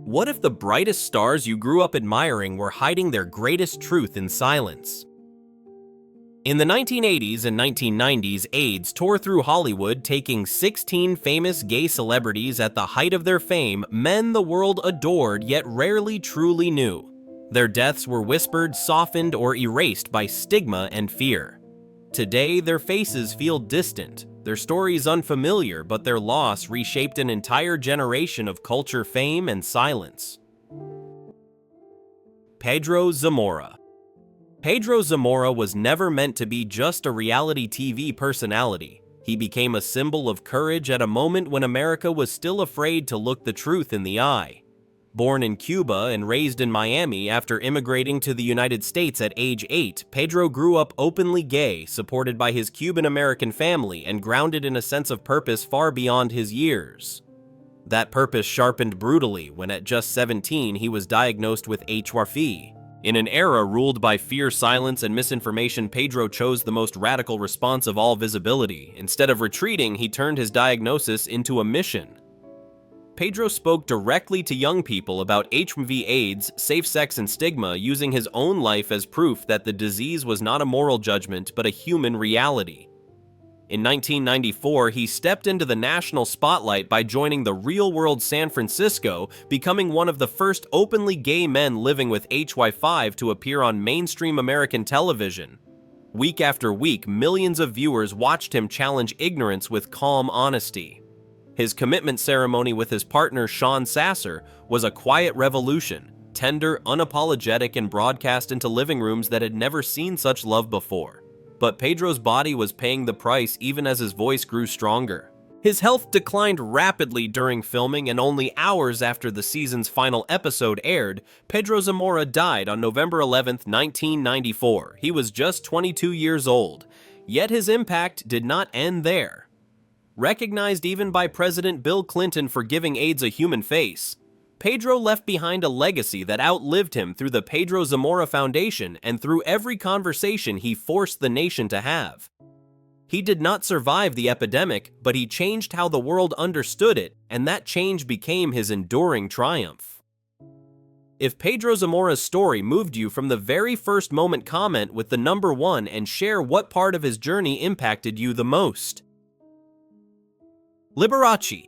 What if the brightest stars you grew up admiring were hiding their greatest truth in silence? In the 1980s and 1990s, AIDS tore through Hollywood, taking 16 famous gay celebrities at the height of their fame, men the world adored yet rarely truly knew. Their deaths were whispered, softened, or erased by stigma and fear. Today, their faces feel distant, their stories unfamiliar, but their loss reshaped an entire generation of culture, fame, and silence. Pedro Zamora. Pedro Zamora was never meant to be just a reality TV personality. He became a symbol of courage at a moment when America was still afraid to look the truth in the eye. Born in Cuba and raised in Miami after immigrating to the United States at age 8, Pedro grew up openly gay, supported by his Cuban-American family and grounded in a sense of purpose far beyond his years. That purpose sharpened brutally when at just 17 he was diagnosed with HIV. In an era ruled by fear, silence, and misinformation, Pedro chose the most radical response of all: visibility. Instead of retreating, he turned his diagnosis into a mission. Pedro spoke directly to young people about HIV/AIDS, safe sex, and stigma, using his own life as proof that the disease was not a moral judgment but a human reality. In 1994, he stepped into the national spotlight by joining the Real World San Francisco, becoming one of the first openly gay men living with HIV to appear on mainstream American television. Week after week, millions of viewers watched him challenge ignorance with calm honesty. His commitment ceremony with his partner Sean Sasser was a quiet revolution, tender, unapologetic, and broadcast into living rooms that had never seen such love before. But Pedro's body was paying the price even as his voice grew stronger. His health declined rapidly during filming, and only hours after the season's final episode aired, Pedro Zamora died on November 11, 1994. He was just 22 years old. Yet his impact did not end there. Recognized even by President Bill Clinton for giving AIDS a human face, Pedro left behind a legacy that outlived him through the Pedro Zamora Foundation and through every conversation he forced the nation to have. He did not survive the epidemic, but he changed how the world understood it, and that change became his enduring triumph. If Pedro Zamora's story moved you from the very first moment, comment with the number 1 and share what part of his journey impacted you the most. Liberace.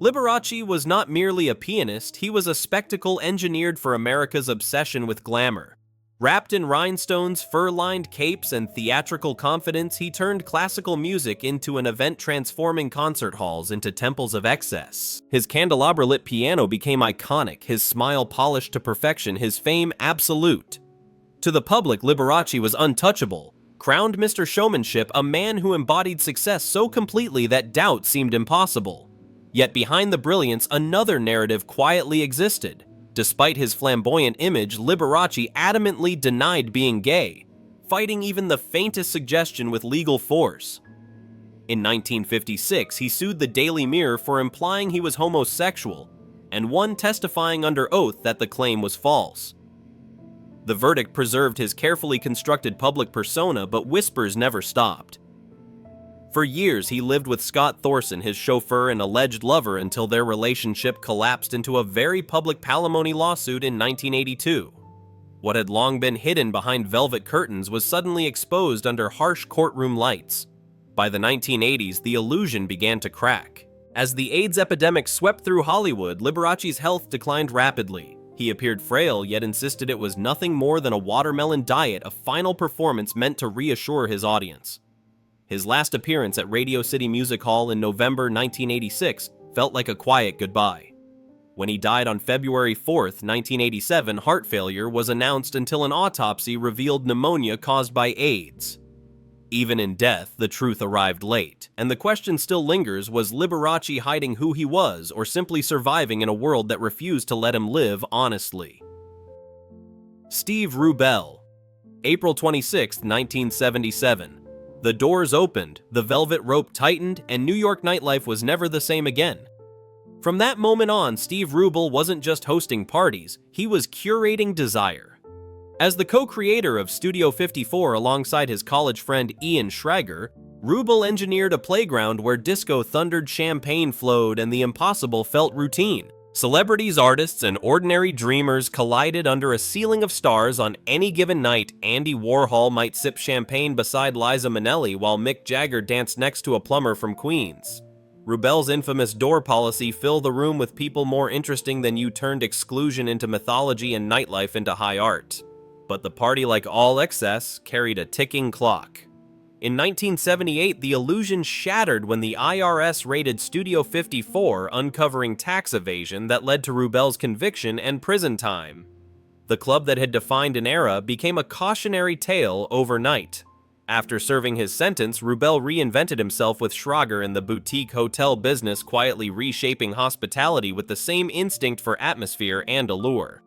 Liberace was not merely a pianist, he was a spectacle engineered for America's obsession with glamour. Wrapped in rhinestones, fur-lined capes, and theatrical confidence, he turned classical music into an event, transforming concert halls into temples of excess. His candelabra-lit piano became iconic, his smile polished to perfection, his fame absolute. To the public, Liberace was untouchable. Crowned Mr. Showmanship, a man who embodied success so completely that doubt seemed impossible. Yet behind the brilliance, another narrative quietly existed. Despite his flamboyant image, Liberace adamantly denied being gay, fighting even the faintest suggestion with legal force. In 1956, he sued the Daily Mirror for implying he was homosexual, and won, testifying under oath that the claim was false. The verdict preserved his carefully constructed public persona, but whispers never stopped. For years, he lived with Scott Thorson, his chauffeur and alleged lover, until their relationship collapsed into a very public palimony lawsuit in 1982. What had long been hidden behind velvet curtains was suddenly exposed under harsh courtroom lights. By the 1980s, the illusion began to crack. As the AIDS epidemic swept through Hollywood, Liberace's health declined rapidly. He appeared frail, yet insisted it was nothing more than a watermelon diet, a final performance meant to reassure his audience. His last appearance at Radio City Music Hall in November 1986 felt like a quiet goodbye. When he died on February 4, 1987, heart failure was announced until an autopsy revealed pneumonia caused by AIDS. Even in death, the truth arrived late, and the question still lingers: was Liberace hiding who he was, or simply surviving in a world that refused to let him live honestly? Steve Rubell. April 26, 1977. The doors opened, the velvet rope tightened, and New York nightlife was never the same again. From that moment on, Steve Rubell wasn't just hosting parties, he was curating desire. As the co-creator of Studio 54 alongside his college friend Ian Schrager, Rubell engineered a playground where disco thundered, champagne flowed, and the impossible felt routine. Celebrities, artists, and ordinary dreamers collided under a ceiling of stars. On any given night, Andy Warhol might sip champagne beside Liza Minnelli while Mick Jagger danced next to a plumber from Queens. Rubel's infamous door policy, "fill the room with people more interesting than you," turned exclusion into mythology and nightlife into high art. But the party, like all excess, carried a ticking clock. In 1978, the illusion shattered when the IRS raided Studio 54, uncovering tax evasion that led to Rubel's conviction and prison time. The club that had defined an era became a cautionary tale overnight. After serving his sentence, Rubel reinvented himself with Schlager in the boutique hotel business, quietly reshaping hospitality with the same instinct for atmosphere and allure.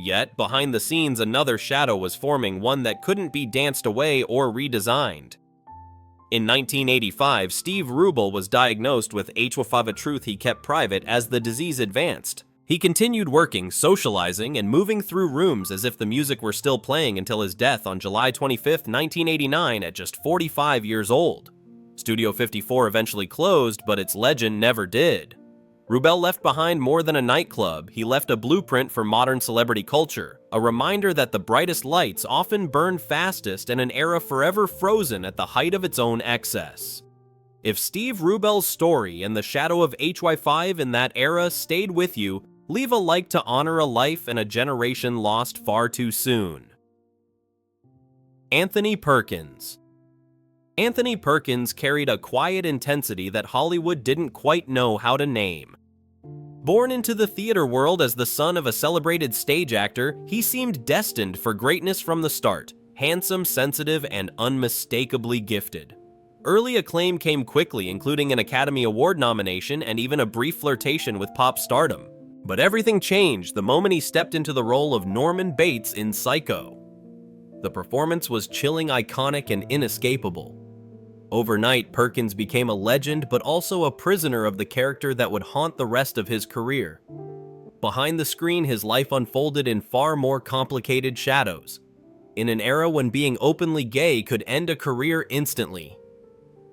Yet, behind the scenes, another shadow was forming, one that couldn't be danced away or redesigned. In 1985, Steve Rubel was diagnosed with HIV, a truth he kept private as the disease advanced. He continued working, socializing, and moving through rooms as if the music were still playing until his death on July 25, 1989, at just 45 years old. Studio 54 eventually closed, but its legend never did. Rubel left behind more than a nightclub. He left a blueprint for modern celebrity culture, a reminder that the brightest lights often burn fastest, and an era forever frozen at the height of its own excess. If Steve Rubel's story and the shadow of HY5 in that era stayed with you, leave a like to honor a life and a generation lost far too soon. Anthony Perkins. Anthony Perkins carried a quiet intensity that Hollywood didn't quite know how to name. Born into the theater world as the son of a celebrated stage actor, he seemed destined for greatness from the start, handsome, sensitive, and unmistakably gifted. Early acclaim came quickly, including an Academy Award nomination and even a brief flirtation with pop stardom. But everything changed the moment he stepped into the role of Norman Bates in Psycho. The performance was chilling, iconic, and inescapable. Overnight, Perkins became a legend, but also a prisoner of the character that would haunt the rest of his career. Behind the screen, his life unfolded in far more complicated shadows. In an era when being openly gay could end a career instantly,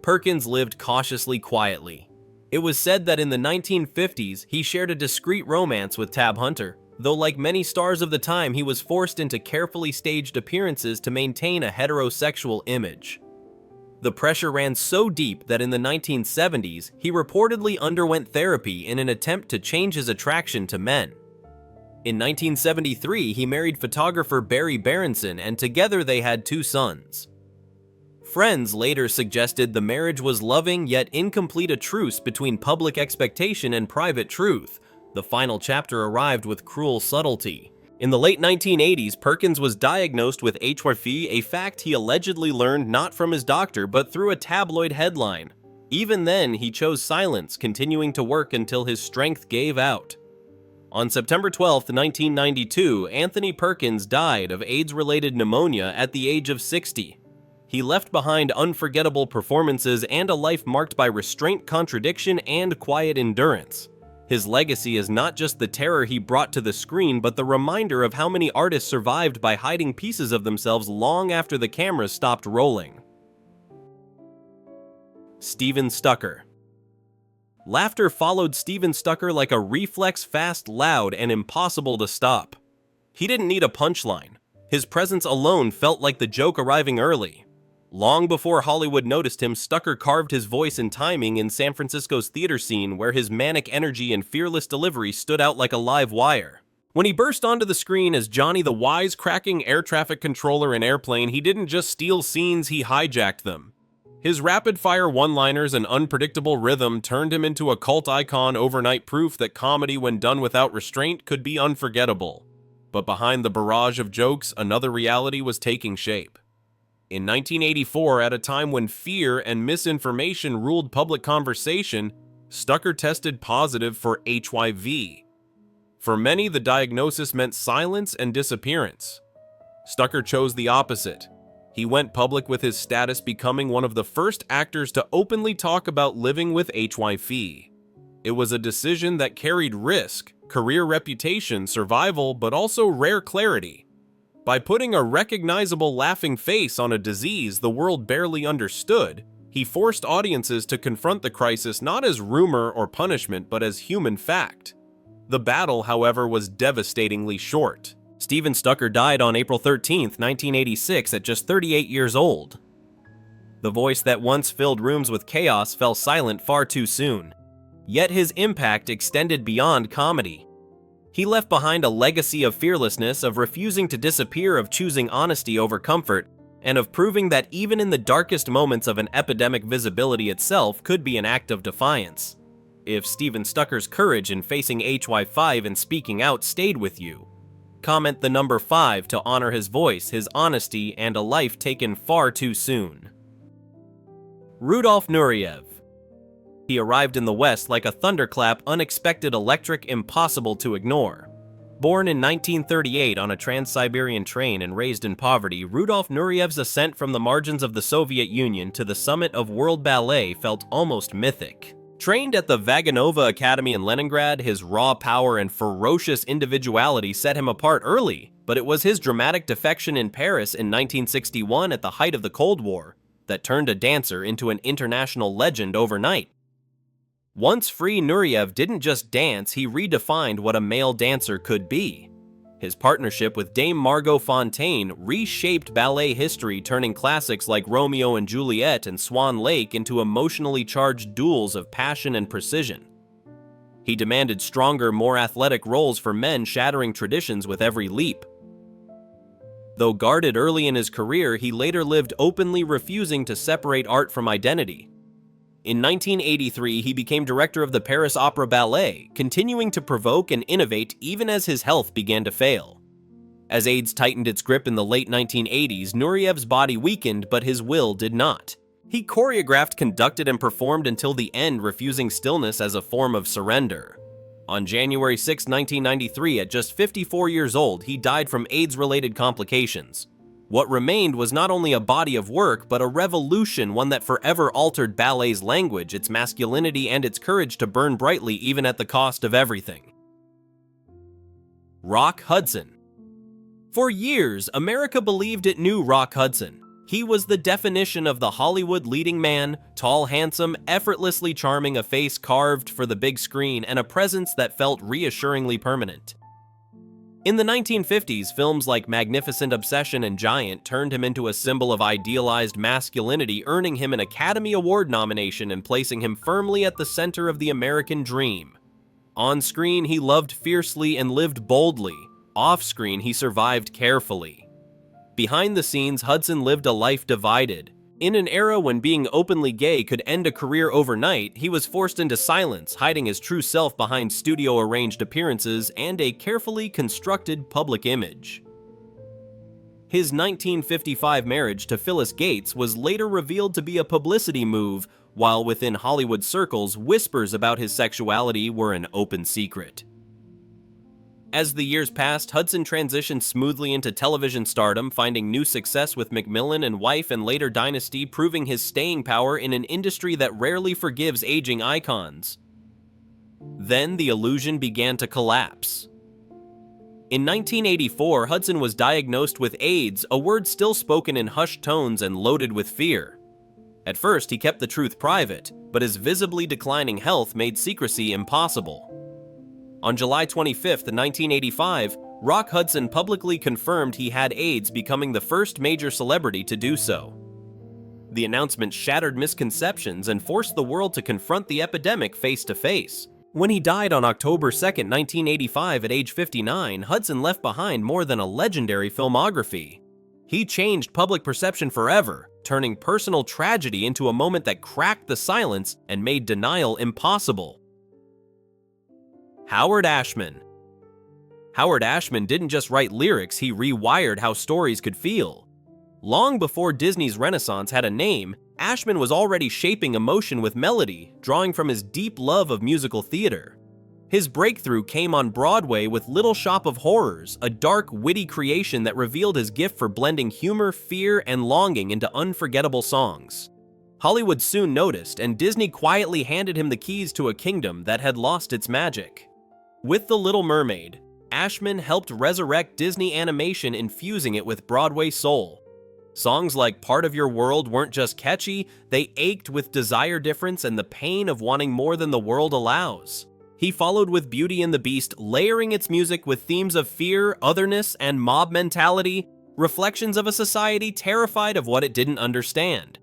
Perkins lived cautiously, quietly. It was said that in the 1950s, he shared a discreet romance with Tab Hunter, though like many stars of the time, he was forced into carefully staged appearances to maintain a heterosexual image. The pressure ran so deep that in the 1970s, he reportedly underwent therapy in an attempt to change his attraction to men. In 1973, he married photographer Barry Berenson, and together they had 2 sons. Friends later suggested the marriage was loving yet incomplete, a truce between public expectation and private truth. The final chapter arrived with cruel subtlety. In the late 1980s, Perkins was diagnosed with HIV, a fact he allegedly learned not from his doctor but through a tabloid headline. Even then, he chose silence, continuing to work until his strength gave out. On September 12, 1992, Anthony Perkins died of AIDS-related pneumonia at the age of 60. He left behind unforgettable performances and a life marked by restraint, contradiction, and quiet endurance. His legacy is not just the terror he brought to the screen, but the reminder of how many artists survived by hiding pieces of themselves long after the cameras stopped rolling. Steven Stucker. Laughter followed Steven Stucker like a reflex, fast, loud, and impossible to stop. He didn't need a punchline. His presence alone felt like the joke arriving early. Long before Hollywood noticed him, Stucker carved his voice and timing in San Francisco's theater scene, where his manic energy and fearless delivery stood out like a live wire. When he burst onto the screen as Johnny the wisecracking air traffic controller in Airplane, he didn't just steal scenes, he hijacked them. His rapid-fire one-liners and unpredictable rhythm turned him into a cult icon, overnight proof that comedy, when done without restraint, could be unforgettable. But behind the barrage of jokes, another reality was taking shape. In 1984, at a time when fear and misinformation ruled public conversation, Stucker tested positive for HIV. For many, the diagnosis meant silence and disappearance. Stucker chose the opposite. He went public with his status, becoming one of the first actors to openly talk about living with HIV. It was a decision that carried risk, career, reputation, survival, but also rare clarity. By putting a recognizable laughing face on a disease the world barely understood, he forced audiences to confront the crisis not as rumor or punishment but as human fact. The battle, however, was devastatingly short. Steven Stucker died on April 13, 1986, at just 38 years old. The voice that once filled rooms with chaos fell silent far too soon. Yet his impact extended beyond comedy. He left behind a legacy of fearlessness, of refusing to disappear, of choosing honesty over comfort, and of proving that even in the darkest moments of an epidemic, visibility itself could be an act of defiance. If Steven Stucker's courage in facing HY5 and speaking out stayed with you, comment the number 5 to honor his voice, his honesty, and a life taken far too soon. Rudolf Nureyev. He arrived in the West like a thunderclap, unexpected, electric, impossible to ignore. Born in 1938 on a Trans-Siberian train and raised in poverty, Rudolf Nureyev's ascent from the margins of the Soviet Union to the summit of world ballet felt almost mythic. Trained at the Vaganova Academy in Leningrad, his raw power and ferocious individuality set him apart early, but it was his dramatic defection in Paris in 1961 at the height of the Cold War that turned a dancer into an international legend overnight. Once free, Nureyev didn't just dance, he redefined what a male dancer could be. His partnership with Dame Margot Fonteyn reshaped ballet history, turning classics like Romeo and Juliet and Swan Lake into emotionally charged duels of passion and precision. He demanded stronger, more athletic roles for men, shattering traditions with every leap. Though guarded early in his career, he later lived openly, refusing to separate art from identity. In 1983, he became director of the Paris Opera Ballet, continuing to provoke and innovate even as his health began to fail. As AIDS tightened its grip in the late 1980s, Nureyev's body weakened, but his will did not. He choreographed, conducted, and performed until the end, refusing stillness as a form of surrender. On January 6, 1993, at just 54 years old, he died from AIDS-related complications. What remained was not only a body of work, but a revolution, one that forever altered ballet's language, its masculinity, and its courage to burn brightly even at the cost of everything. Rock Hudson. For years, America believed it knew Rock Hudson. He was the definition of the Hollywood leading man, tall, handsome, effortlessly charming, a face carved for the big screen, and a presence that felt reassuringly permanent. In the 1950s, films like Magnificent Obsession and Giant turned him into a symbol of idealized masculinity, earning him an Academy Award nomination and placing him firmly at the center of the American dream. On screen, he loved fiercely and lived boldly. Off-screen, he survived carefully. Behind the scenes, Hudson lived a life divided. In an era when being openly gay could end a career overnight, he was forced into silence, hiding his true self behind studio-arranged appearances and a carefully constructed public image. His 1955 marriage to Phyllis Gates was later revealed to be a publicity move, while within Hollywood circles, whispers about his sexuality were an open secret. As the years passed, Hudson transitioned smoothly into television stardom, finding new success with McMillan and Wife and later Dynasty, proving his staying power in an industry that rarely forgives aging icons. Then the illusion began to collapse. In 1984, Hudson was diagnosed with AIDS, a word still spoken in hushed tones and loaded with fear. At first, he kept the truth private, but his visibly declining health made secrecy impossible. On July 25, 1985, Rock Hudson publicly confirmed he had AIDS, becoming the first major celebrity to do so. The announcement shattered misconceptions and forced the world to confront the epidemic face to face. When he died on October 2, 1985 at age 59, Hudson left behind more than a legendary filmography. He changed public perception forever, turning personal tragedy into a moment that cracked the silence and made denial impossible. Howard Ashman. Howard Ashman didn't just write lyrics, he rewired how stories could feel. Long before Disney's Renaissance had a name, Ashman was already shaping emotion with melody, drawing from his deep love of musical theater. His breakthrough came on Broadway with Little Shop of Horrors, a dark, witty creation that revealed his gift for blending humor, fear, and longing into unforgettable songs. Hollywood soon noticed, and Disney quietly handed him the keys to a kingdom that had lost its magic. With The Little Mermaid, Ashman helped resurrect Disney animation, infusing it with Broadway soul. Songs like Part of Your World weren't just catchy, they ached with desire, difference, and the pain of wanting more than the world allows. He followed with Beauty and the Beast, layering its music with themes of fear, otherness, and mob mentality, reflections of a society terrified of what it didn't understand.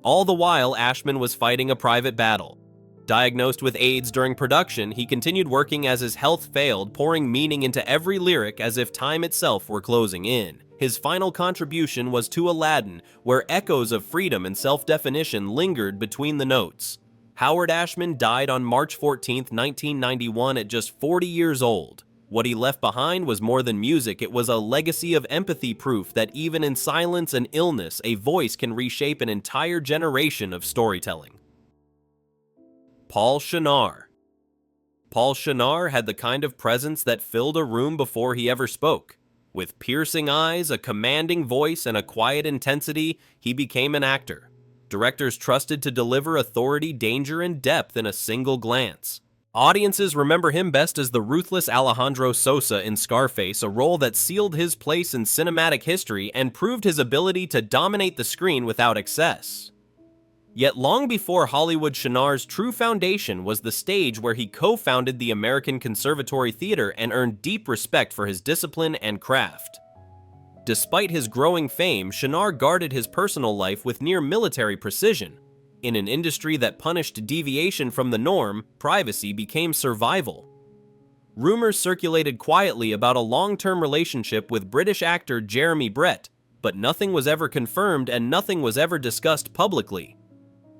All the while, Ashman was fighting a private battle. Diagnosed with AIDS during production, he continued working as his health failed, pouring meaning into every lyric as if time itself were closing in. His final contribution was to Aladdin, where echoes of freedom and self-definition lingered between the notes. Howard Ashman died on March 14, 1991 at just 40 years old. What he left behind was more than music, it was a legacy of empathy, proof that even in silence and illness, a voice can reshape an entire generation of storytelling. Paul Shenar. Paul Shenar had the kind of presence that filled a room before he ever spoke. With piercing eyes, a commanding voice, and a quiet intensity, he became an actor. Directors trusted to deliver authority, danger, and depth in a single glance. Audiences remember him best as the ruthless Alejandro Sosa in Scarface, a role that sealed his place in cinematic history and proved his ability to dominate the screen without excess. Yet long before Hollywood, Shenar's true foundation was the stage, where he co-founded the American Conservatory Theater and earned deep respect for his discipline and craft. Despite his growing fame, Shenar guarded his personal life with near military precision. In an industry that punished deviation from the norm, privacy became survival. Rumors circulated quietly about a long-term relationship with British actor Jeremy Brett, but nothing was ever confirmed and nothing was ever discussed publicly.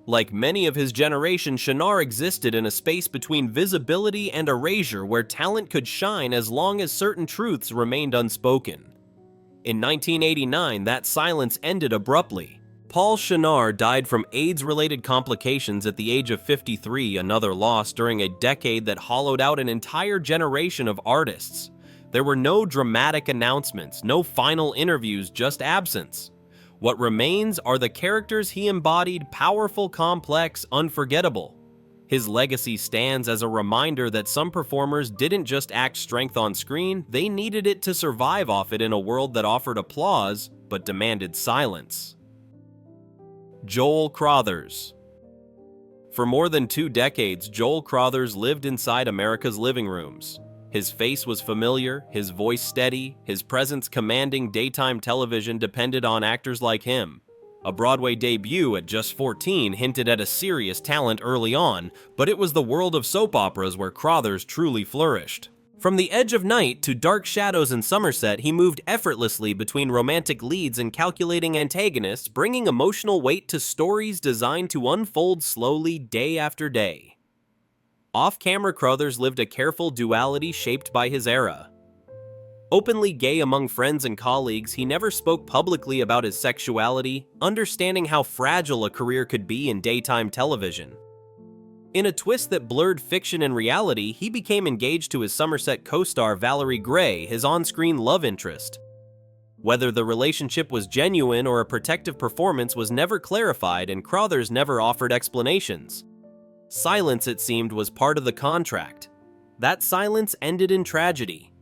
Like many of his generation, Shenar existed in a space between visibility and erasure, where talent could shine as long as certain truths remained unspoken. In 1989, that silence ended abruptly. Paul Shenar died from AIDS-related complications at the age of 53, another loss during a decade that hollowed out an entire generation of artists. There were no dramatic announcements, no final interviews, just absence. What remains are the characters he embodied, powerful, complex, unforgettable. His legacy stands as a reminder that some performers didn't just act strength on screen, they needed it to survive off it in a world that offered applause but demanded silence. Joel Crothers. For more than 2 decades, Joel Crothers lived inside America's living rooms. His face was familiar, his voice steady, his presence commanding. Daytime television depended on actors like him. A Broadway debut at just 14 hinted at a serious talent early on, but it was the world of soap operas where Crothers truly flourished. From The Edge of Night to Dark Shadows in Somerset, he moved effortlessly between romantic leads and calculating antagonists, bringing emotional weight to stories designed to unfold slowly day after day. Off-camera, Crothers lived a careful duality shaped by his era. Openly gay among friends and colleagues, he never spoke publicly about his sexuality, understanding how fragile a career could be in daytime television. In a twist that blurred fiction and reality, he became engaged to his Somerset co-star Valerie Gray, his on-screen love interest. Whether the relationship was genuine or a protective performance was never clarified, and Crothers never offered explanations. Silence, it seemed, was part of the contract. That silence ended in tragedy.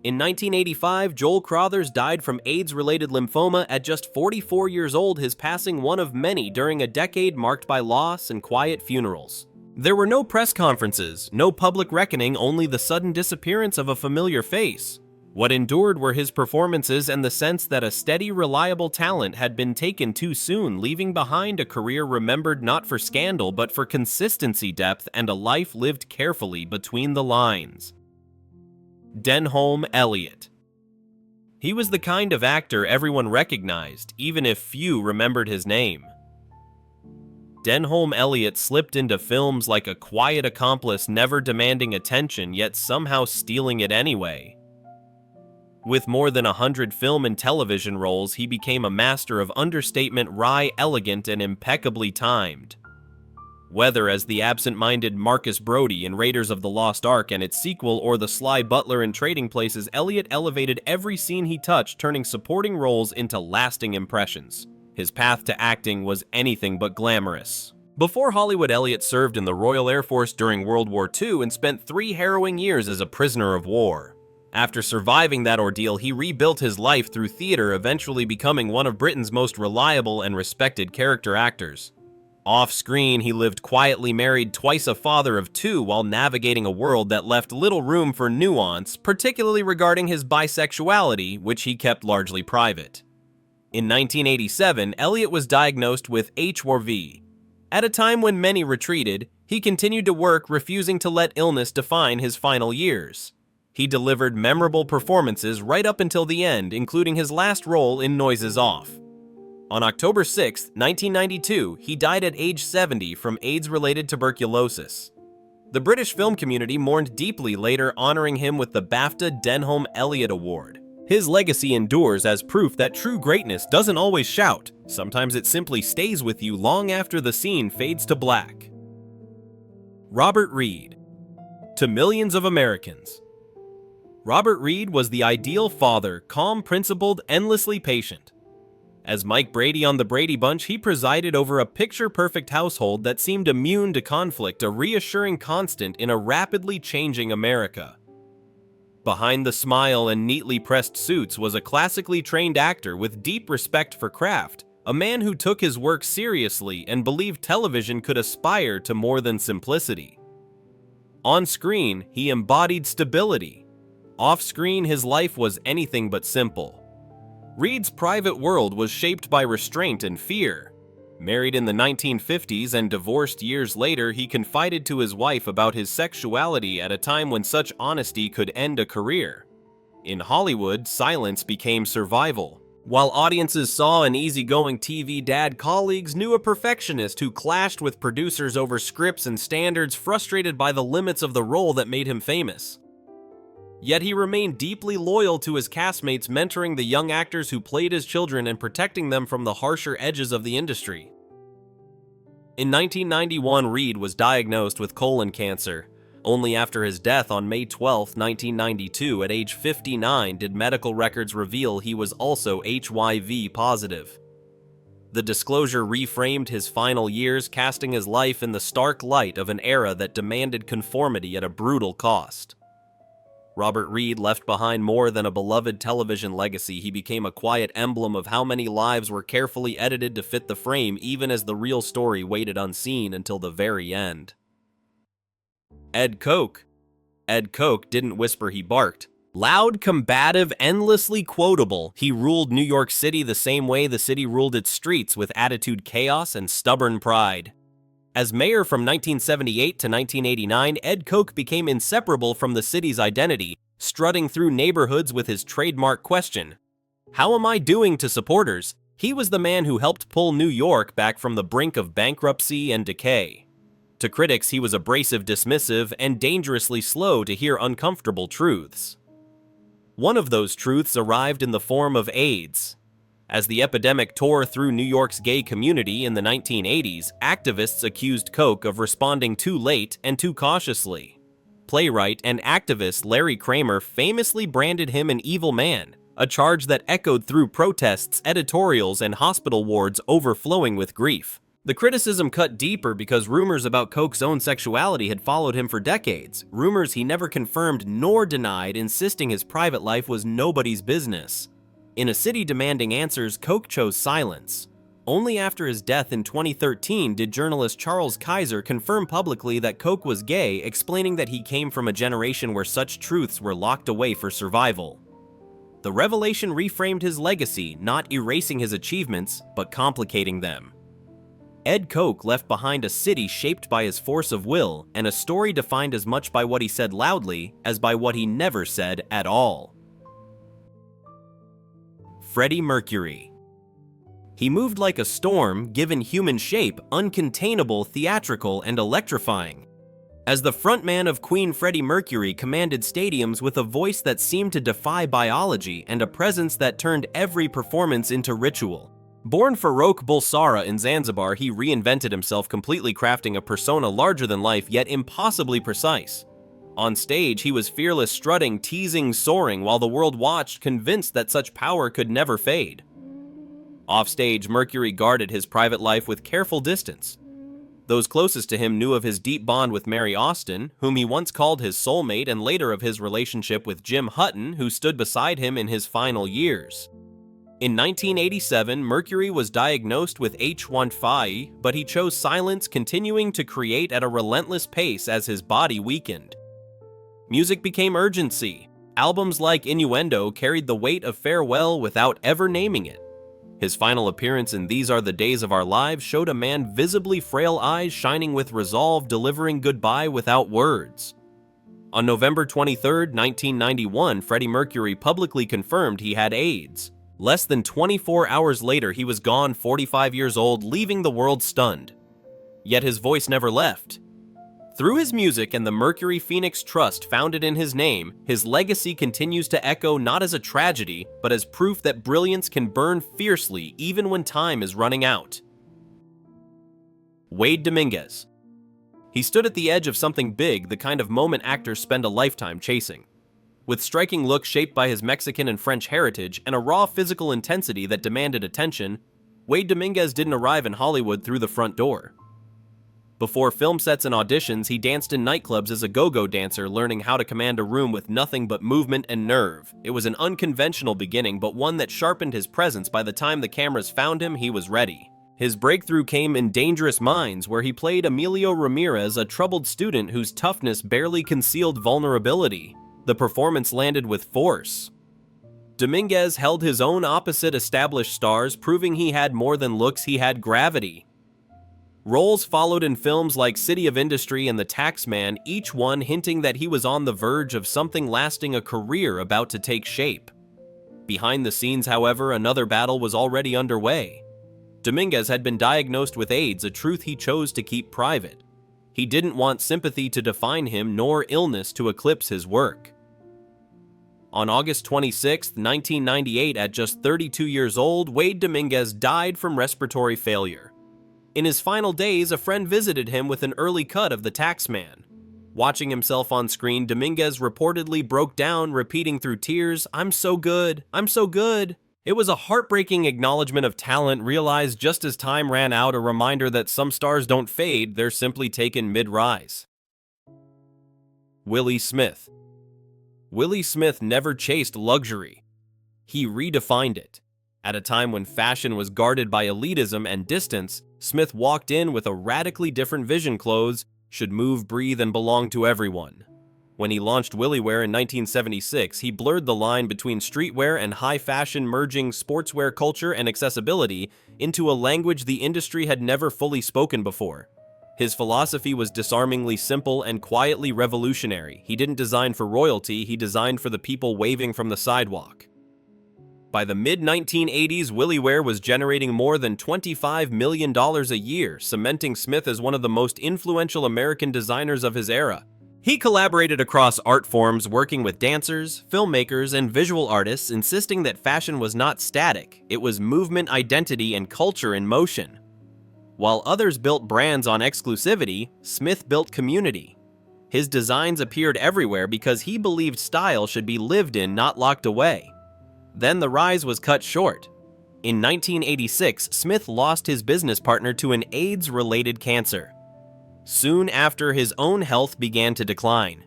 In 1985, Joel Crothers died from AIDS-related lymphoma at just 44 years old, his passing one of many during a decade marked by loss and quiet funerals. There were no press conferences, no public reckoning, only the sudden disappearance of a familiar face. What endured were his performances and the sense that a steady, reliable talent had been taken too soon, leaving behind a career remembered not for scandal but for consistency, depth, and a life lived carefully between the lines. Denholm Elliott. He was the kind of actor everyone recognized, even if few remembered his name. Denholm Elliott slipped into films like a quiet accomplice, never demanding attention yet somehow stealing it anyway. With more than 100 film and television roles, he became a master of understatement, wry, elegant, and impeccably timed. Whether as the absent-minded Marcus Brody in Raiders of the Lost Ark and its sequel, or the sly butler in Trading Places, Elliott elevated every scene he touched, turning supporting roles into lasting impressions. His path to acting was anything but glamorous. Before Hollywood, Elliott served in the Royal Air Force during World War II and spent 3 harrowing years as a prisoner of war. After surviving that ordeal, he rebuilt his life through theater, eventually becoming one of Britain's most reliable and respected character actors. Off-screen, he lived quietly married, twice a father of two, while navigating a world that left little room for nuance, particularly regarding his bisexuality, which he kept largely private. In 1987, Elliot was diagnosed with HIV. At a time when many retreated, he continued to work, refusing to let illness define his final years. He delivered memorable performances right up until the end, including his last role in Noises Off. On October 6, 1992, he died at age 70 from AIDS-related tuberculosis. The British film community mourned deeply, later honoring him with the BAFTA Denholm Elliott Award. His legacy endures as proof that true greatness doesn't always shout. Sometimes it simply stays with you long after the scene fades to black. Robert Reed. To millions of Americans. Robert Reed was the ideal father, calm, principled, endlessly patient. As Mike Brady on the Brady Bunch, he presided over a picture-perfect household that seemed immune to conflict, a reassuring constant in a rapidly changing America. Behind the smile and neatly pressed suits was a classically trained actor with deep respect for craft, a man who took his work seriously and believed television could aspire to more than simplicity. On screen, he embodied stability. Off-screen, his life was anything but simple. Reed's private world was shaped by restraint and fear. Married in the 1950s and divorced years later, he confided to his wife about his sexuality at a time when such honesty could end a career. In Hollywood, silence became survival. While audiences saw an easygoing TV dad, colleagues knew a perfectionist who clashed with producers over scripts and standards, frustrated by the limits of the role that made him famous. Yet he remained deeply loyal to his castmates, mentoring the young actors who played his children and protecting them from the harsher edges of the industry. In 1991, Reed was diagnosed with colon cancer. Only after his death on May 12, 1992, at age 59, did medical records reveal he was also HIV positive. The disclosure reframed his final years, casting his life in the stark light of an era that demanded conformity at a brutal cost. Robert Reed left behind more than a beloved television legacy. He became a quiet emblem of how many lives were carefully edited to fit the frame, even as the real story waited unseen until the very end. Ed Koch. Ed Koch didn't whisper, he barked. Loud, combative, endlessly quotable, he ruled New York City the same way the city ruled its streets, with attitude, chaos, and stubborn pride. As mayor from 1978 to 1989, Ed Koch became inseparable from the city's identity, strutting through neighborhoods with his trademark question, "How am I doing?" to supporters. He was the man who helped pull New York back from the brink of bankruptcy and decay. To critics, he was abrasive, dismissive, and dangerously slow to hear uncomfortable truths. One of those truths arrived in the form of AIDS. As the epidemic tore through New York's gay community in the 1980s, activists accused Koch of responding too late and too cautiously. Playwright and activist Larry Kramer famously branded him an evil man, a charge that echoed through protests, editorials, and hospital wards overflowing with grief. The criticism cut deeper because rumors about Koch's own sexuality had followed him for decades, rumors he never confirmed nor denied, insisting his private life was nobody's business. In a city demanding answers, Koch chose silence. Only after his death in 2013 did journalist Charles Kaiser confirm publicly that Koch was gay, explaining that he came from a generation where such truths were locked away for survival. The revelation reframed his legacy, not erasing his achievements, but complicating them. Ed Koch left behind a city shaped by his force of will, and a story defined as much by what he said loudly as by what he never said at all. Freddie Mercury. He moved like a storm, given human shape, uncontainable, theatrical, and electrifying. As the frontman of Queen, Freddie Mercury commanded stadiums with a voice that seemed to defy biology and a presence that turned every performance into ritual. Born Farouk Bulsara in Zanzibar, he reinvented himself, completely crafting a persona larger than life yet impossibly precise. On stage, he was fearless, strutting, teasing, soaring, while the world watched, convinced that such power could never fade. Offstage, Mercury guarded his private life with careful distance. Those closest to him knew of his deep bond with Mary Austin, whom he once called his soulmate, and later of his relationship with Jim Hutton, who stood beside him in his final years. In 1987, Mercury was diagnosed with H1-Phi, but he chose silence, continuing to create at a relentless pace as his body weakened. Music became urgency. Albums like Innuendo carried the weight of farewell without ever naming it. His final appearance in These Are the Days of Our Lives showed a man visibly frail, eyes shining with resolve, delivering goodbye without words. On November 23, 1991, Freddie Mercury publicly confirmed he had AIDS. Less than 24 hours later, he was gone, 45 years old, leaving the world stunned. Yet his voice never left. Through his music and the Mercury Phoenix Trust founded in his name, his legacy continues to echo not as a tragedy, but as proof that brilliance can burn fiercely even when time is running out. Wade Dominguez. He stood at the edge of something big, the kind of moment actors spend a lifetime chasing. With striking looks shaped by his Mexican and French heritage and a raw physical intensity that demanded attention, Wade Dominguez didn't arrive in Hollywood through the front door. Before film sets and auditions, he danced in nightclubs as a go-go dancer, learning how to command a room with nothing but movement and nerve. It was an unconventional beginning, but one that sharpened his presence. By the time the cameras found him, he was ready. His breakthrough came in Dangerous Minds, where he played Emilio Ramirez, a troubled student whose toughness barely concealed vulnerability. The performance landed with force. Dominguez held his own opposite established stars, proving he had more than looks, he had gravity. Roles followed in films like City of Industry and The Taxman, each one hinting that he was on the verge of something lasting, a career about to take shape. Behind the scenes, however, another battle was already underway. Dominguez had been diagnosed with AIDS, a truth he chose to keep private. He didn't want sympathy to define him, nor illness to eclipse his work. On August 26, 1998, at just 32 years old, Wade Dominguez died from respiratory failure. In his final days, a friend visited him with an early cut of The Taxman. Watching himself on screen, Dominguez reportedly broke down, repeating through tears, "I'm so good, I'm so good." It was a heartbreaking acknowledgement of talent, realized just as time ran out, a reminder that some stars don't fade, they're simply taken mid-rise. Willie Smith. Willie Smith never chased luxury. He redefined it. At a time when fashion was guarded by elitism and distance, Smith walked in with a radically different vision. Clothes should move, breathe, and belong to everyone. When he launched WillieWear in 1976, he blurred the line between streetwear and high fashion, merging sportswear culture and accessibility into a language the industry had never fully spoken before. His philosophy was disarmingly simple and quietly revolutionary. He didn't design for royalty, he designed for the people waving from the sidewalk. By the mid-1980s, WillieWear was generating more than $25 million a year, cementing Smith as one of the most influential American designers of his era. He collaborated across art forms, working with dancers, filmmakers, and visual artists, insisting that fashion was not static, it was movement, identity, and culture in motion. While others built brands on exclusivity, Smith built community. His designs appeared everywhere because he believed style should be lived in, not locked away. Then the rise was cut short. In 1986, Smith lost his business partner to an AIDS-related cancer. Soon after, his own health began to decline.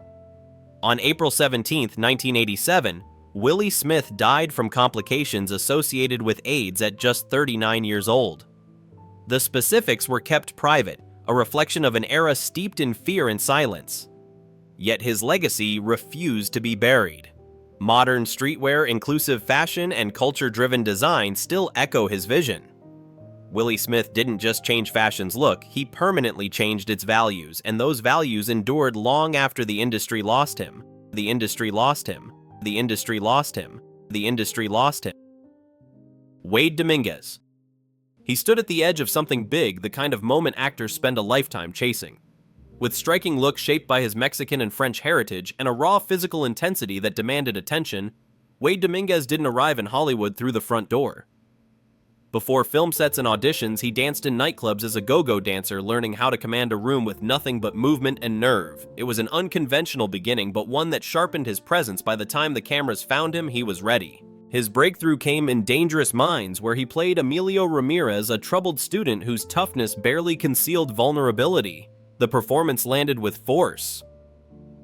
On April 17, 1987, Willie Smith died from complications associated with AIDS at just 39 years old. The specifics were kept private, a reflection of an era steeped in fear and silence. Yet his legacy refused to be buried. Modern streetwear, inclusive fashion, and culture-driven design still echo his vision. Willie Smith didn't just change fashion's look, he permanently changed its values, and those values endured long after the industry lost him. The industry lost him. The industry lost him. The industry lost him. Wade Dominguez. He stood at the edge of something big, the kind of moment actors spend a lifetime chasing. With striking looks shaped by his Mexican and French heritage and a raw physical intensity that demanded attention, Wade Dominguez didn't arrive in Hollywood through the front door. Before film sets and auditions, he danced in nightclubs as a go-go dancer, learning how to command a room with nothing but movement and nerve. It was an unconventional beginning, but one that sharpened his presence. By the time the cameras found him, he was ready. His breakthrough came in Dangerous Minds, where he played Emilio Ramirez, a troubled student whose toughness barely concealed vulnerability. The performance landed with force.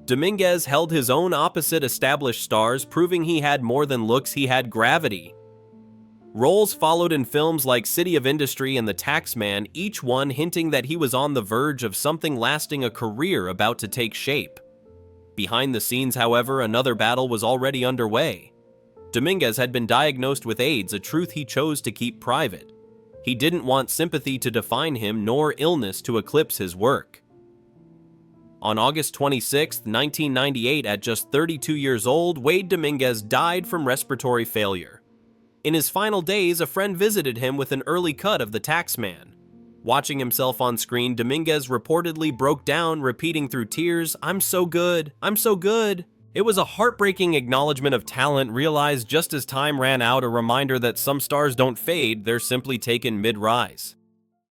Dominguez held his own opposite established stars, proving he had more than looks, he had gravity. Roles followed in films like City of Industry and The Taxman, each one hinting that he was on the verge of something lasting, a career about to take shape. Behind the scenes, however, another battle was already underway. Dominguez had been diagnosed with AIDS, a truth he chose to keep private. He didn't want sympathy to define him, nor illness to eclipse his work. On August 26, 1998, at just 32 years old, Wade Dominguez died from respiratory failure. In his final days, a friend visited him with an early cut of The Taxman. Watching himself on screen, Dominguez reportedly broke down, repeating through tears, "I'm so good, I'm so good." It was a heartbreaking acknowledgement of talent, realized just as time ran out, a reminder that some stars don't fade, they're simply taken mid-rise.